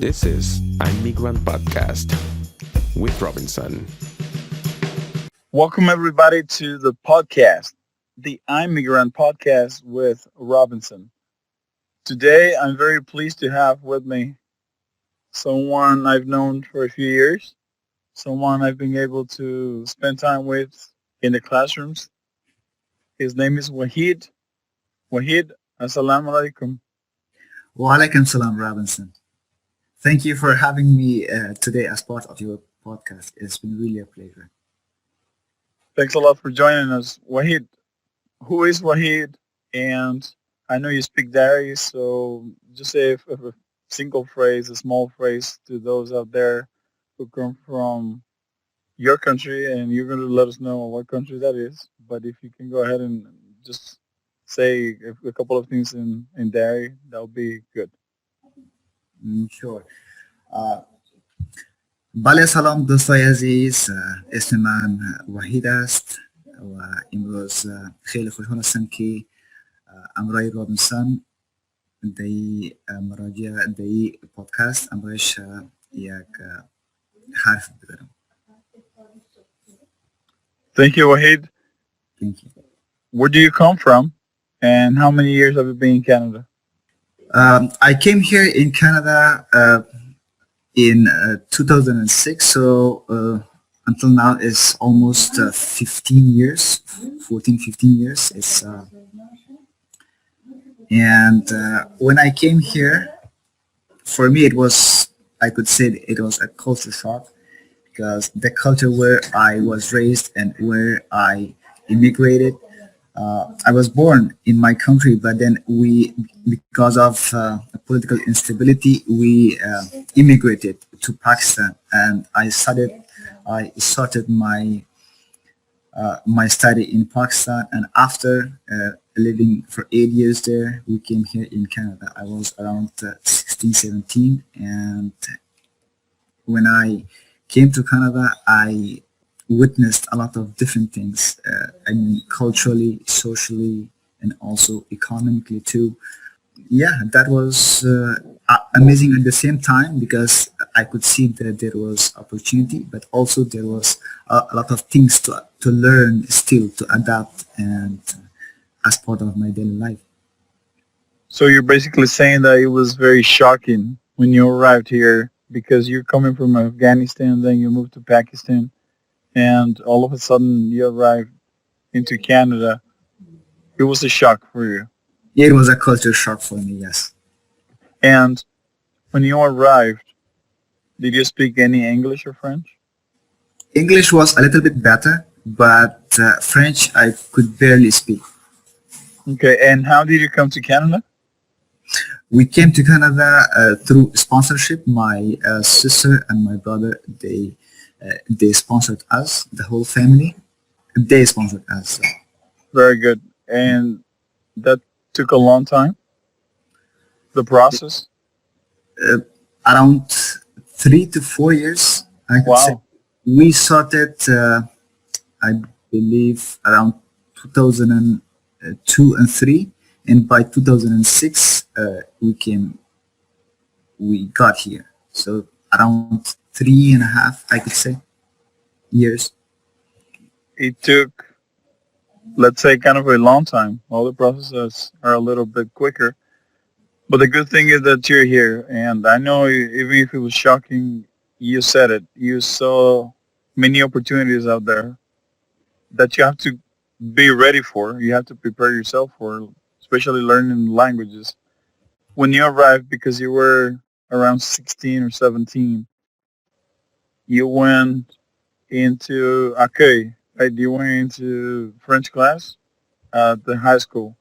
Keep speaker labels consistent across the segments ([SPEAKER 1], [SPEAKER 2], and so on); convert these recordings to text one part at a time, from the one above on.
[SPEAKER 1] This is Migrant Podcast with Robinson.
[SPEAKER 2] Welcome, everybody, to the podcast, the I'm Migrant Podcast with Robinson. Today, I'm very pleased to have with me someone I've known for a few years, someone I've been able to spend time with in the classrooms. His name is Waheed. Waheed, assalamu alaikum.
[SPEAKER 3] Walaikum salam, Robinson. Thank you for having me today as part of your podcast. It's been really a pleasure.
[SPEAKER 2] Thanks a lot for joining us. Waheed, who is Waheed? And I know you speak Dari, so just say a single phrase, a small phrase to those out there who come from your country, and you're going to let us know what country that is. But if you can go ahead and just say a couple of things in Dari, that would be good.
[SPEAKER 3] Sure. بله سلام دوستای عزیز، اسم من وحید است و امروز خیلی خوشحال هستم که امرای رابینسون دی مراجع دی پادکست امرایش یک حرف بزنم.
[SPEAKER 2] Thank you, Waheed.
[SPEAKER 3] Thank you.
[SPEAKER 2] Where do you come from, and how many years have you been in Canada?
[SPEAKER 3] I came here in Canada in 2006, so until now it's almost 15 years, 14, 15 years. And when I came here, for me it was, I could say it was a culture shock, because the culture where I was raised and where I immigrated, I was born in my country, but then because of political instability, we immigrated to Pakistan, and I started my study in Pakistan, and after living for 8 years there, we came here in Canada. I was around 16, 17, and when I came to Canada, I witnessed a lot of different things. Culturally, socially, and also economically too. Yeah, that was amazing at the same time, because I could see that there was opportunity, but also there was a lot of things to learn still, to adapt, and as part of my daily life.
[SPEAKER 2] So you're basically saying that it was very shocking when you arrived here, because you're coming from Afghanistan, then you moved to Pakistan, and all of a sudden you arrived into Canada. It was a shock for you.
[SPEAKER 3] Yeah, it was a culture shock for me, yes.
[SPEAKER 2] And when you arrived, did you speak any English or French?
[SPEAKER 3] English was a little bit better, but French I could barely speak.
[SPEAKER 2] Okay, and how did you come to Canada?
[SPEAKER 3] We came to Canada through sponsorship. My sister and my brother, they sponsored us, the whole family. They sponsored us.
[SPEAKER 2] Very good. And that took a long time, the process?
[SPEAKER 3] Around 3 to 4 years, I could say.
[SPEAKER 2] Wow.
[SPEAKER 3] We started, I believe, around 2002 and 3, and by 2006 we got here. So around 3.5, I could say, years.
[SPEAKER 2] It took, let's say, kind of a long time. All the processes are a little bit quicker. But the good thing is that you're here. And I know even if it was shocking, you said it. You saw many opportunities out there that you have to be ready for. You have to prepare yourself for, especially learning languages. When you arrived, because you were around 16 or 17, you went into accueil, right? You went into French class at the high school.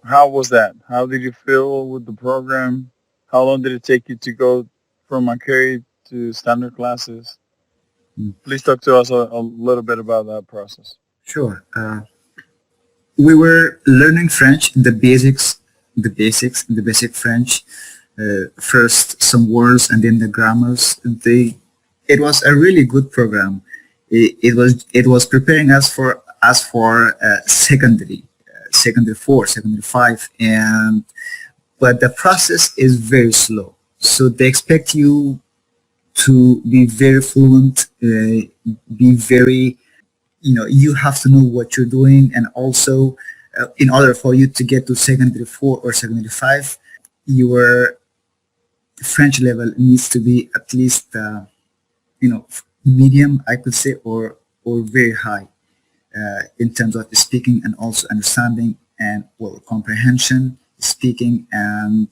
[SPEAKER 2] How was that? How did you feel with the program? How long did it take you to go from accueil to standard classes? Please talk to us a little bit about that process.
[SPEAKER 3] Sure. We were learning French, the basic French. First some words and then the grammars. It was a really good program. It was preparing us for secondary 4, secondary 5, but the process is very slow. So they expect you to be very fluent, be very, you have to know what you're doing, and also in order for you to get to secondary 4 or secondary 5, your French level needs to be at least medium, I could say, or very high in terms of speaking and also understanding and well comprehension, speaking and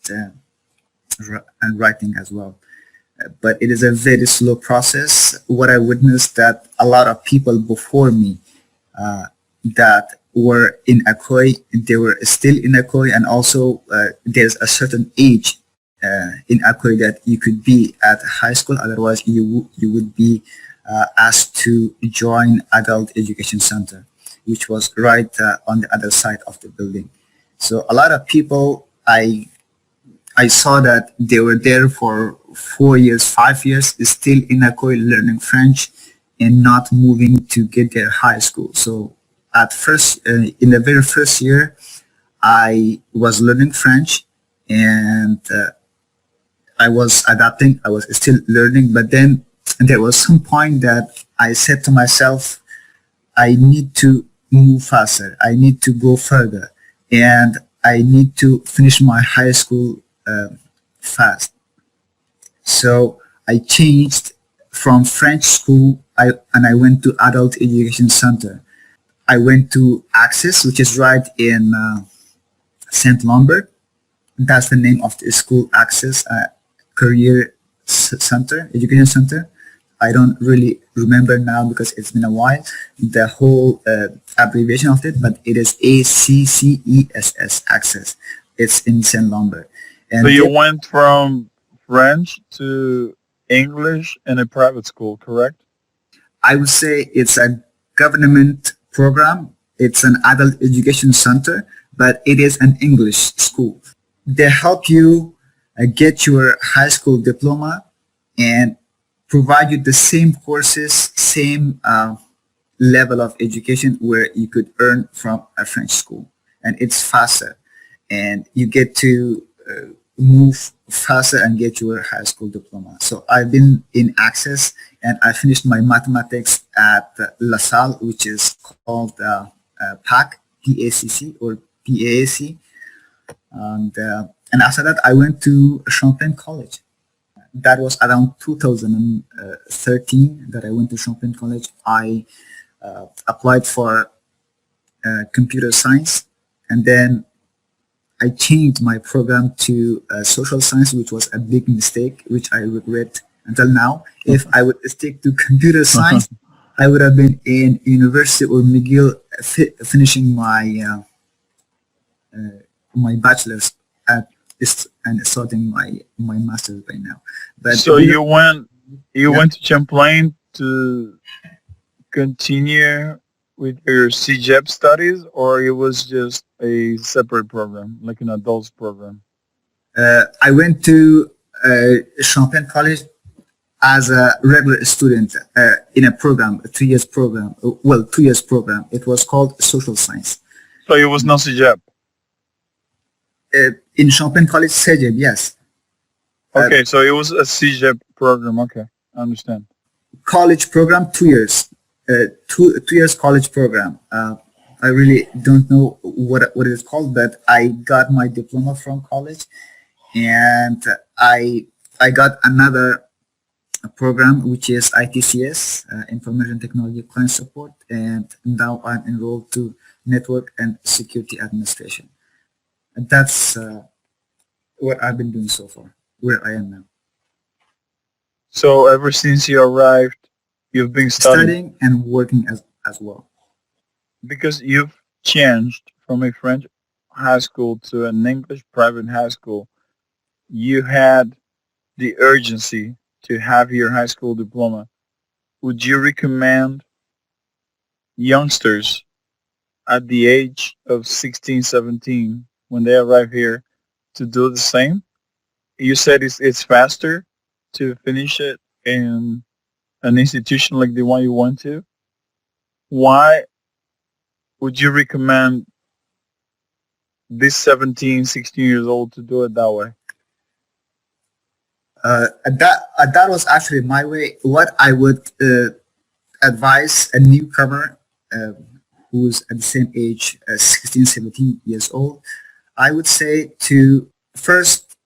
[SPEAKER 3] writing as well. But it is a very slow process. What I witnessed that a lot of people before me that were in Akoi, they were still in Akoi, and also there's a certain age in Akoi that you could be at high school. Otherwise, you would be asked to join Adult Education Center, which was right on the other side of the building. So a lot of people, I saw that they were there for 4 years, 5 years, still in Akoi learning French and not moving to get their high school. So at first, in the very first year, I was learning French and I was adapting. I was still learning, but then there was some point that I said to myself, I need to move faster. I need to go further, and I need to finish my high school fast. So I changed from French school, and I went to Adult Education Center. I went to Access, which is right in St. Lambert. That's the name of the school, Access Career Center, Education Center. I don't really remember now because it's been a while, the whole abbreviation of it, but it is ACCESS, Access. It's in St. Lambert.
[SPEAKER 2] So you went from French to English in a private school, correct?
[SPEAKER 3] I would say it's a government program. It's an adult education center, but it is an English school. They help you get your high school diploma and provide you the same courses, same level of education where you could earn from a French school. And it's faster. And you get to move faster and get your high school diploma. So I've been in Access and I finished my mathematics at La Salle, which is called PAC, PACC or PAAC. And after that, I went to Champlain College. That was around 2013 that I went to Champlain College. I applied for computer science, and then I changed my program to social science, which was a big mistake, which I regret until now. If I would stick to computer science, I would have been in University or McGill finishing my my bachelor's at and starting my master's right now. But
[SPEAKER 2] so you went to Champlain to continue with your CEGEP studies, or it was just a separate program, like an adults program?
[SPEAKER 3] I went to Champlain College as a regular student in a program, a 2 years program. Well, 2 years program. It was called social science.
[SPEAKER 2] So it was no CEGEP?
[SPEAKER 3] In Champlain College, CEGEP, yes.
[SPEAKER 2] Okay, so it was a CEGEP program. Okay, I understand.
[SPEAKER 3] College program, 2 years. 2 years college program. I really don't know what it is called, but I got my diploma from college, and I got another program which is ITCS, Information Technology Client Support, and now I'm enrolled to Network and Security Administration. And that's what I've been doing so far, where I am now.
[SPEAKER 2] So ever since you arrived, you've been
[SPEAKER 3] studying and working as well.
[SPEAKER 2] Because you've changed from a French high school to an English private high school, you had the urgency to have your high school diploma. Would you recommend youngsters at the age of 16, 17, when they arrive here, to do the same? You said it's faster to finish it in an institution like the one you went to. Why would you recommend this 17, 16 years old to do it that way?
[SPEAKER 3] That was actually my way. What I would advise a newcomer uh, who's at the same age, 16, 17 years old, I would say to first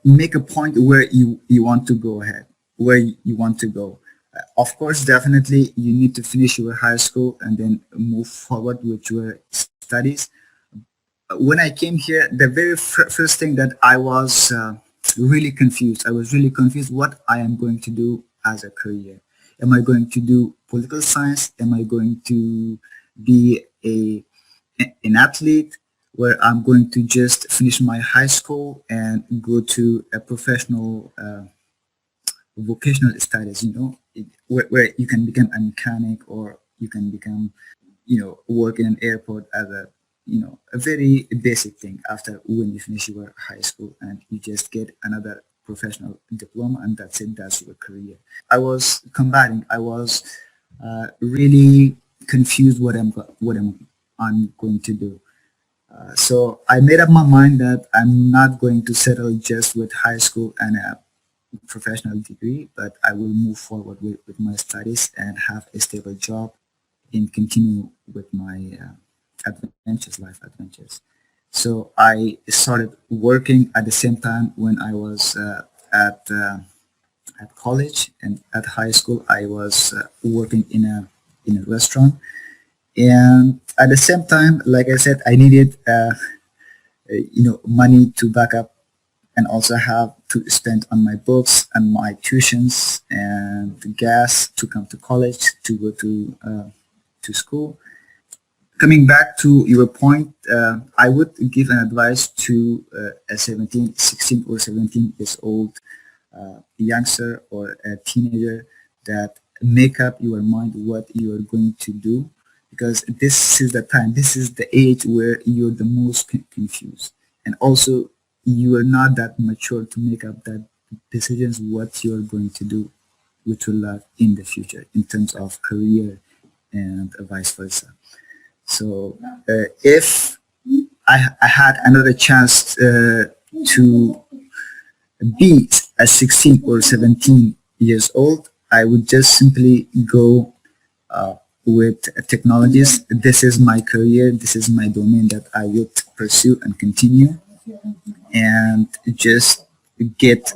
[SPEAKER 3] make a point where you want to go ahead, where you want to go. Of course, definitely you need to finish your high school and then move forward with your studies. When I came here, the very first thing that I was really confused. I was really confused what I am going to do as a career. Am I going to do political science? Am I going to be an athlete where I'm going to just finish my high school and go to a professional vocational studies, where you can become a mechanic or you can become, work in an airport as a very basic thing after when you finish your high school and you just get another professional diploma and that's it, that's your career. I was combating, I was really confused what I'm going to do. So I made up my mind that I'm not going to settle just with high school and a professional degree, but I will move forward with my studies and have a stable job and continue with my adventures, life adventures. So I started working at the same time when I was at college, and at high school I was working in a restaurant. And at the same time, like I said, I needed money to back up and also have to spend on my books and my tuitions and the gas to come to college, to go to school. Coming back to your point, I would give an advice to a 17, 16 or 17 years old youngster or a teenager that make up your mind what you are going to do, because this is the time, this is the age where you're the most confused, and also you are not that mature to make up that decisions what you're going to do with your life in the future in terms of career and vice versa. So if I had another chance to be at 16 or 17 years old, I would just simply go with technologies. This is my career, this is my domain that I would pursue and continue, and just get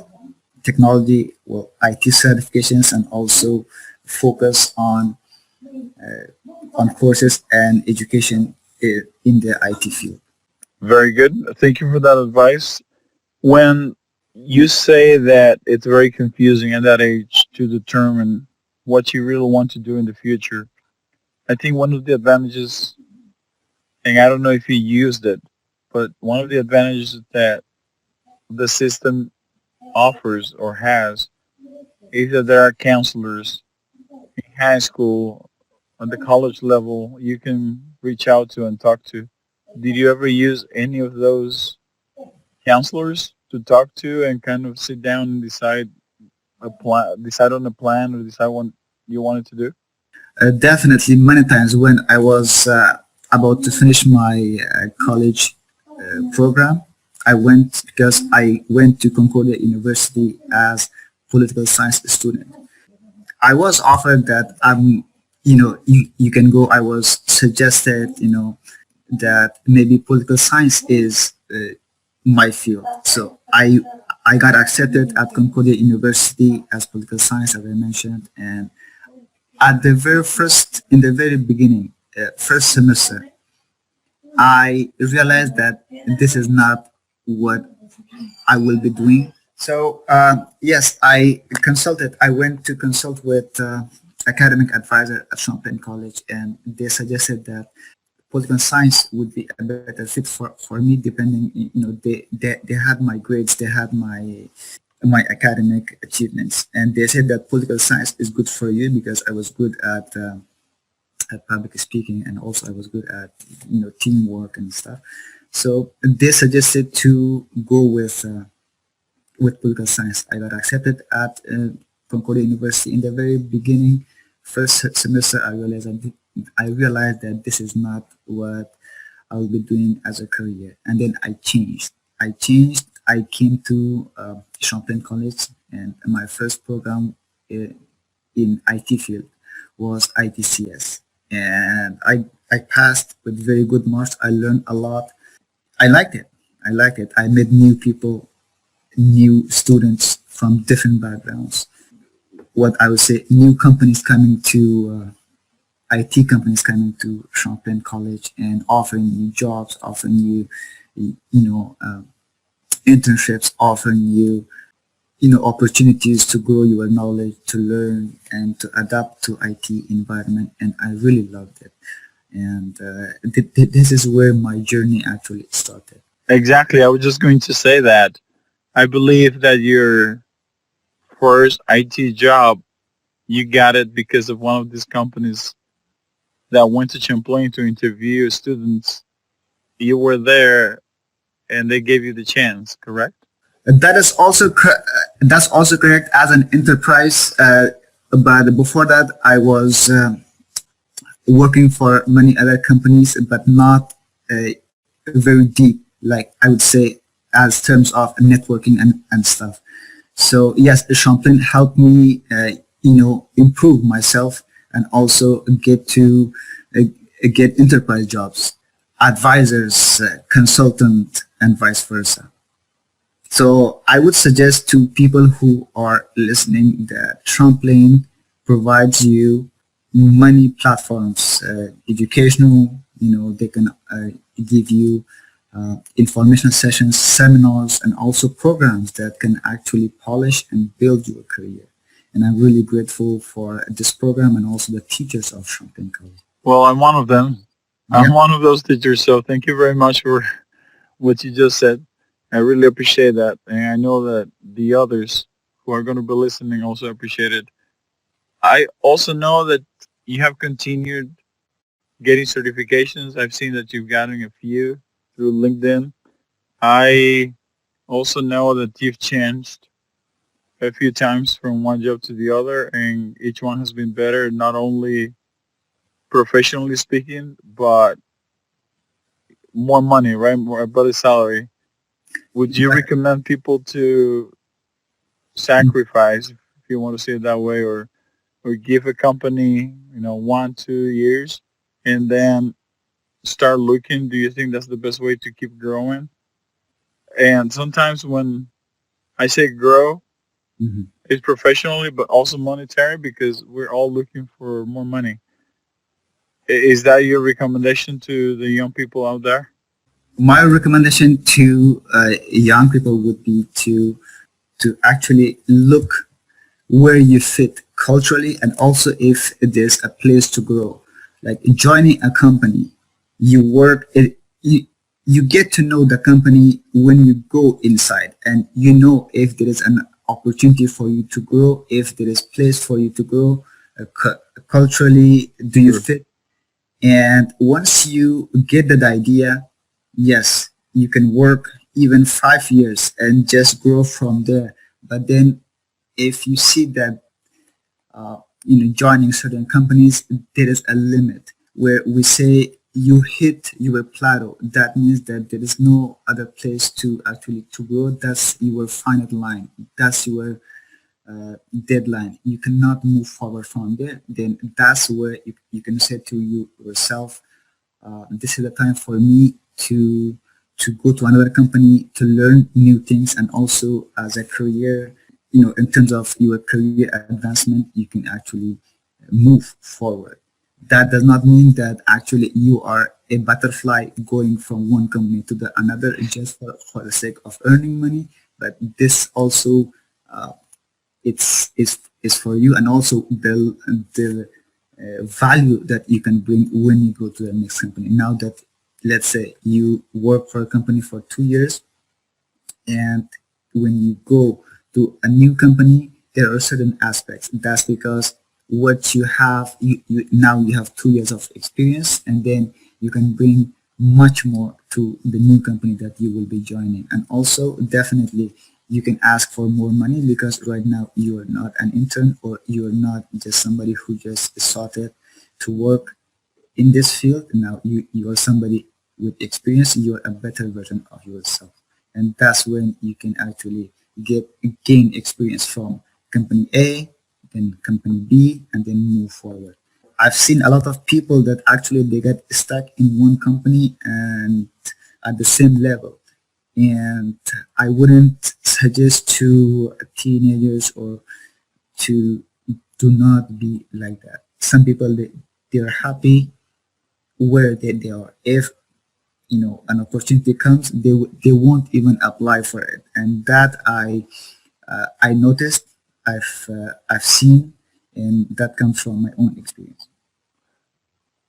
[SPEAKER 3] technology, well, IT certifications, and also focus on courses and education in the IT field.
[SPEAKER 2] Very good. Thank you for that advice. When you say that it's very confusing at that age to determine what you really want to do in the future, I think one of the advantages, and I don't know if you used it, but one of the advantages that the system offers or has is that there are counselors in high school, on the college level, you can reach out to and talk to. Did you ever use any of those counselors to talk to and kind of sit down and decide on a plan, or decide what you wanted to do?
[SPEAKER 3] Definitely, many times when I was about to finish my college program, I went because I went to Concordia University as political science student. I was offered that you can go. I was suggested that maybe political science is my field. So I got accepted at Concordia University as political science, as I mentioned, and at the very first, in the very beginning, first semester, I realized that this is not what I will be doing. So yes, I went to consult with academic advisor at Champlain College, and they suggested that political science would be a better fit for me, depending, they had my grades, they had my academic achievements, and they said that political science is good for you because I was good at public speaking, and also I was good at teamwork and stuff. So they suggested to go with political science. I got accepted at Concordia University. In the very beginning, first semester, I realized that this is not what I will be doing as a career, and then I changed. I came to Champlain College, and my first program uh, in IT field was ITCS, and I passed with very good marks. I learned a lot. I liked it. I liked it. I met new people, new students from different backgrounds. What I would say, new companies coming to IT companies coming to Champlain College and offering you jobs, offering you, internships, offering you, opportunities to grow your knowledge, to learn, and to adapt to IT environment. And I really loved it. And this is where my journey actually started.
[SPEAKER 2] Exactly. I was just going to say that. I believe that your first IT job, you got it because of one of these companies that went to Champlain to interview students. You were there and they gave you the chance, correct?
[SPEAKER 3] That's also correct as an enterprise. But before that, I was working for many other companies, but not very deep, like I would say, as terms of networking and stuff. So yes, Champlain helped me, improve myself and also uh, get enterprise jobs, advisors, consultant, and vice versa. So I would suggest to people who are listening that Champlain provides you many platforms, educational. They can give you information sessions, seminars, and also programs that can actually polish and build your career. And I'm really grateful for this program and also the teachers of Champlain College.
[SPEAKER 2] Well, I'm one of them. I'm
[SPEAKER 3] Yeah.
[SPEAKER 2] one of those teachers, so thank you very much for what you just said. I really appreciate that. And I know that the others who are going to be listening also appreciate it. I also know that you have continued getting certifications. I've seen that you've gotten a few through LinkedIn. I also know that you've changed a few times from one job to the other, and each one has been better, not only professionally speaking, but more money, right? More a better salary. Would you recommend people to sacrifice, if you want to say it that way, or give a company, 1, 2 years, and then start looking? Do you think that's the best way to keep growing? And sometimes when I say grow,
[SPEAKER 3] Mhm.
[SPEAKER 2] it's professionally, but also monetary because we're all looking for more money. Is that your recommendation to the young people out there?
[SPEAKER 3] My recommendation to young people would be to actually look where you fit culturally and also if there's a place to grow. Like joining a company, you get to know the company when you go inside, and you know if there is an opportunity for you to grow, if there is place for you to grow culturally, do you
[SPEAKER 2] Sure.
[SPEAKER 3] fit? And once you get that idea, yes, you can work even 5 years and just grow from there. But then if you see that joining certain companies, there is a limit where we say you hit your plateau. That means that there is no other place to actually to grow. That's your final line. That's your deadline. You cannot move forward from there. Then that's where you can say to yourself, this is the time for me to go to another company to learn new things, and also as a career, in terms of your career advancement, you can actually move forward. That does not mean that actually you are a butterfly going from one company to the another just for the sake of earning money, but this also it's for you, and also the value that you can bring when you go to the next company. Now that, let's say, you work for a company for 2 years, and when you go to a new company, there are certain aspects. That's because what you have, you now you have 2 years of experience, and then you can bring much more to the new company that you will be joining. And also, definitely, you can ask for more money because right now you are not an intern, or you are not just somebody who just started to work in this field. Now you are somebody with experience. You are a better version of yourself, and that's when you can actually get gain experience from company A, then company B, and then move forward. I've seen a lot of people that actually they get stuck in one company and at the same level. And I wouldn't suggest to teenagers or to do not be like that. Some people they're happy where they are. If an opportunity comes, they won't even apply for it, and that I noticed, I've seen, and that comes from my own experience.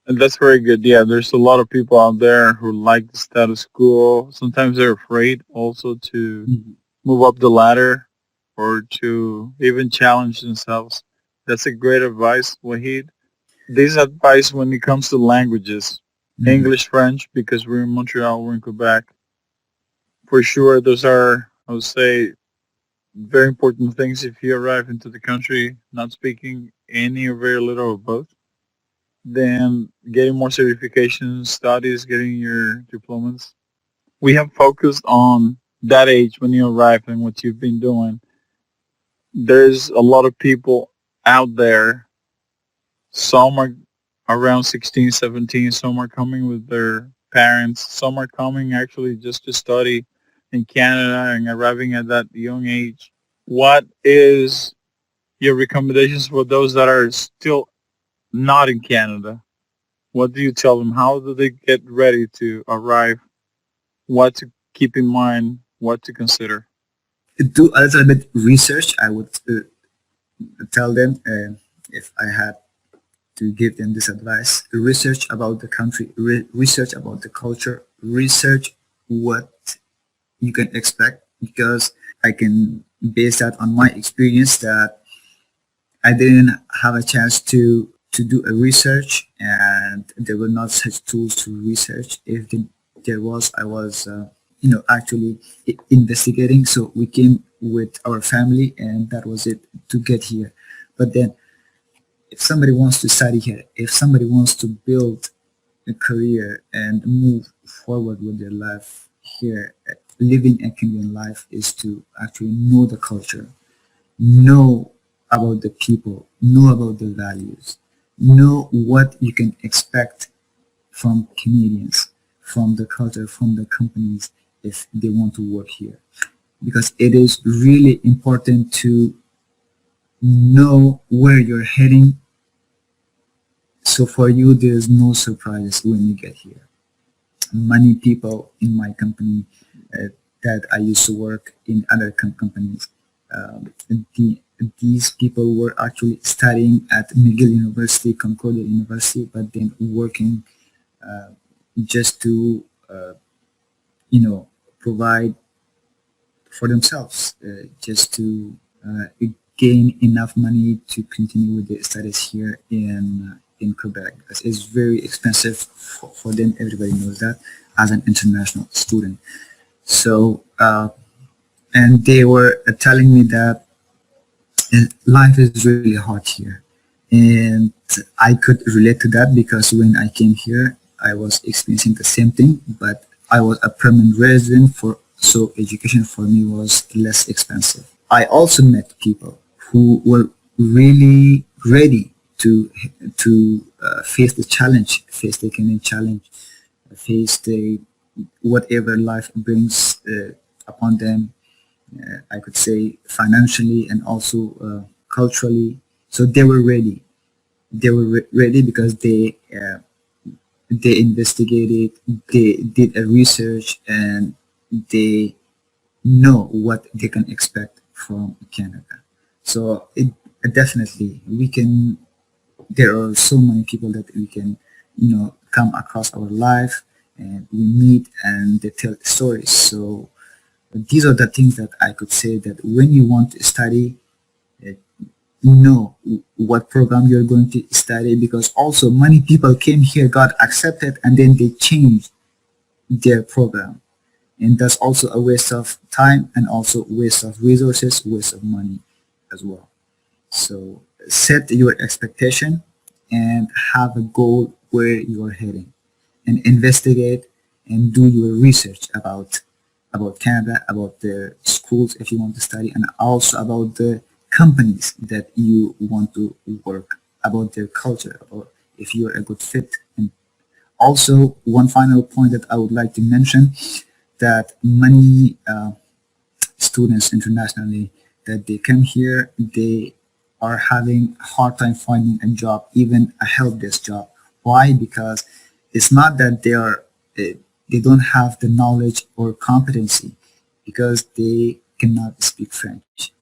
[SPEAKER 2] And that's very good. Yeah, there's a lot of people out there who like the status quo. Sometimes they're afraid also to
[SPEAKER 3] Mhm.
[SPEAKER 2] move up the ladder or to even challenge themselves. That's a great advice, Waheed. This advice when it comes to languages,
[SPEAKER 3] Mhm.
[SPEAKER 2] English, French, because we're in Montreal, we're in Quebec. For sure, those are, I would say, very important things if you arrive into the country not speaking any or very little of both. Then getting more certifications, studies, getting your diplomas. We have focused on that age when you arrive and what you've been doing. There's a lot of people out there. Some are around 16, 17. Some are coming with their parents. Some are coming actually just to study in Canada and arriving at that young age. What is your recommendations for those that are still not in Canada? What do you tell them? How do they get ready to arrive? What to keep in mind? What to consider?
[SPEAKER 3] Do a little bit research. I would tell them, if I had to give them this advice: research about the country, research about the culture, research what you can expect, because I can base that on my experience that I didn't have a chance to do a research, and there were not such tools to research. If there was, I was actually investigating. So we came with our family, and that was it to get here. But then, if somebody wants to study here, if somebody wants to build a career and move forward with their life here, living a Kenyan life is to actually know the culture, know about the people, know about the values, know what you can expect from Canadians, from the culture, from the companies if they want to work here. Because it is really important to know where you're heading, so for you there's no surprise when you get here. Many people in my company, that I used to work in other companies, the, these people were actually studying at McGill University, Concordia University, but then working just to provide for themselves, just to gain enough money to continue with their studies here in Quebec. It's very expensive for them. Everybody knows that as an international student. So, and they were telling me that life is really hard here. And I could relate to that because when I came here, I was experiencing the same thing, but I was a permanent resident so education for me was less expensive. I also met people who were really ready to face the challenge, face the Kenyan challenge, face the whatever life brings upon them. I could say financially and also culturally. So they were ready. They were ready because they investigated, they did a research, and they know what they can expect from Canada. So it definitely we can. There are so many people that we can, come across our life, and we meet and they tell stories. So these are the things that I could say that when you want to study, uh, know what program you're going to study, because also many people came here, got accepted, and then they changed their program, and that's also a waste of time and also waste of resources, waste of money as well. So set your expectation and have a goal where you are heading, and investigate and do your research about about Canada, about the schools if you want to study, and also about the companies that you want to work, about their culture, about if you're a good fit. And also, one final point that I would like to mention, that many students internationally, that they come here, they are having a hard time finding a job, even a help desk job. Why? Because it's not that they don't have the knowledge or competency, because they cannot speak French.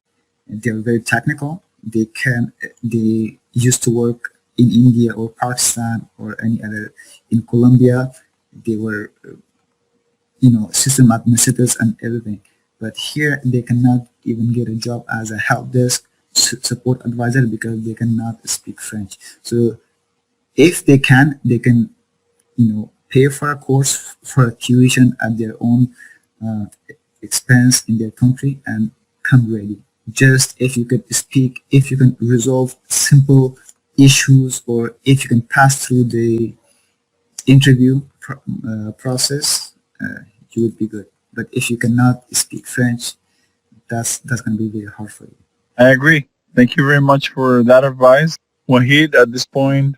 [SPEAKER 3] They're very technical. They used to work in India or Pakistan or any other, in Colombia. They were system administrators and everything. But here they cannot even get a job as a help desk support advisor because they cannot speak French. So if they can pay for a course for a tuition at their own uh, expense in their country and come ready. Just if you could speak, if you can resolve simple issues, or if you can pass through the interview process, you would be good. But if you cannot speak French, that's going to be very hard for you.
[SPEAKER 2] I agree. Thank you very much for that advice. Waheed, at this point,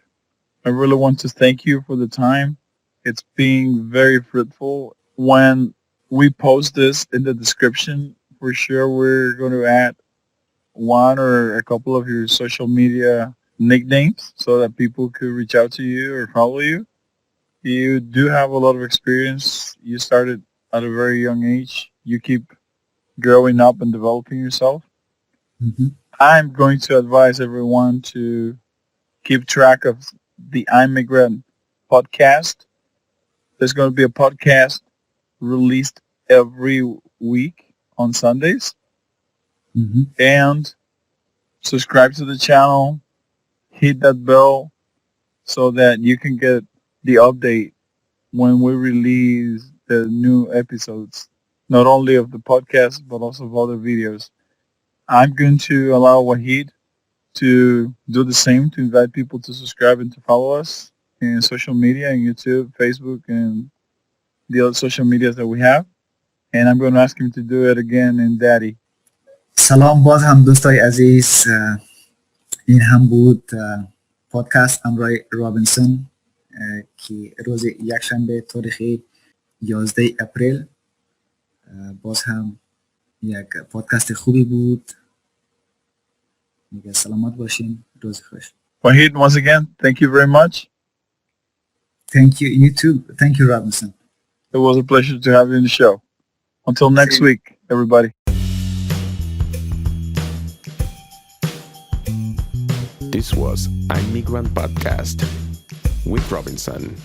[SPEAKER 2] I really want to thank you for the time. It's being very fruitful. When we post this in the description, for sure we're going to add one or a couple of your social media nicknames so that people could reach out to you or follow you. You do have a lot of experience. You started at a very young age. You keep growing up and developing yourself.
[SPEAKER 3] Mm-hmm.
[SPEAKER 2] I'm going to advise everyone to keep track of the Immigrant podcast. There's going to be a podcast released every week on Sundays.
[SPEAKER 3] Mm-hmm.
[SPEAKER 2] And subscribe to the channel, hit that bell so that you can get the update when we release the new episodes, not only of the podcast, but also of other videos. I'm going to allow Waheed to do the same, to invite people to subscribe and to follow us in social media, in YouTube, Facebook, and the other social medias that we have. And I'm going to ask him to do it again in Dari.
[SPEAKER 3] سلام، باز هم دوستای عزیز. این هم بود پادکست امرای رابینسون که روز یکشنبه تاریخ 11 اپریل. باز هم یک پادکست خوبی بود. میگه سلامت باشین، روز خوش.
[SPEAKER 2] Waheed, once again, thank you very much.
[SPEAKER 3] Thank you. You too. Thank you, Robinson.
[SPEAKER 2] It was a pleasure to have you in the show. Until next week, everybody.
[SPEAKER 1] This was Immigrant Podcast with Robinson.